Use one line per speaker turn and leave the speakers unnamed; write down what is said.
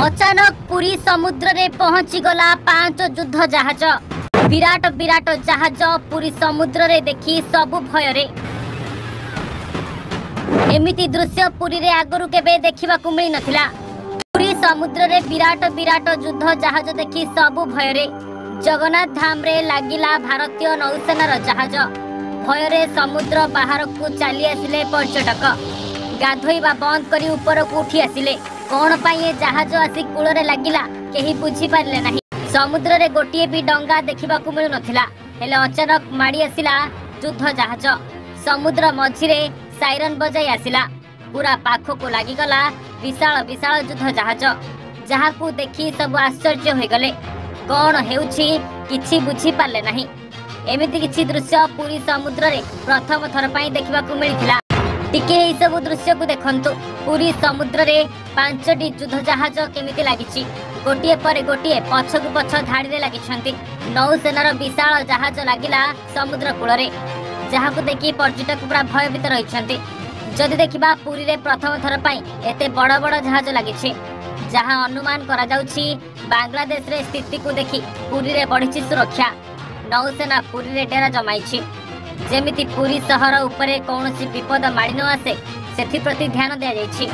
अचानक पुरी समुद्र रे पहुंची गला 5 युद्ध जहाज। विराट विराट जहाज पुरी समुद्र रे देखी सबु भय रे। एमिति दृश्य पुरी रे आगरु केबे देखिबा को मिली नथिला। पुरी समुद्र रे विराट विराट युद्ध जहाज देखी सबु भय रे। जगन्नाथ धाम रे लागिला भारतीय नौसेनार जहाज। भय रे समुद्र बाहर को चली आसिले पर्यटक। गाधोइबा बंद करी ऊपर को उठी आसिले। कौन पाई ये जहाज आसी कूल रे लागिला केही बुझी पारले नाही। समुद्र रे गोटिए भी डंगा देखिबा को मिलु नथिला। हेले अचानक माड़ी आसिला युद्ध जहाज। समुद्र मझिरे साइरन बजाई आसिला। पूरा पाख को लागी गला विशाल विशाल युद्ध जहाज। जहा को देखी सब आश्चर्य होई गले। कौन हेउछि किछि बुझी पारले नाही। एमिति किछि दृश्य पुरी समुद्र रे प्रथम थर पाई देखिबा को मिलिथिला। टिके एई सब दृश्य को देखंतु। पुरी समुद्र रे 5टी युद्ध जहाज केमिति लागिछि। गोटिए पर गोटिए पछकु पछ धाड़ी रे लागिछंती। नौसेनार विशाल जहाज लागिला समुद्र कूल रे। जहा को देखि पर्यटक पूरा भयभीत रहिछंती। जदि देखिबा पुरी रे प्रथम थर पाई एते बड़ बड़ जहाज लागिछि। जहा अनुमान करा जाउछि बांग्लादेश रे स्थिति को देखि पुरी रे बढ़िछि सुरक्षा। नौसेना पुरी रे डेरा जमाइछि। जेमिति पुरी शहर उपरे कौनसी विपद माड़ी न आसे सेथि प्रति ध्यान दिया जाइछि।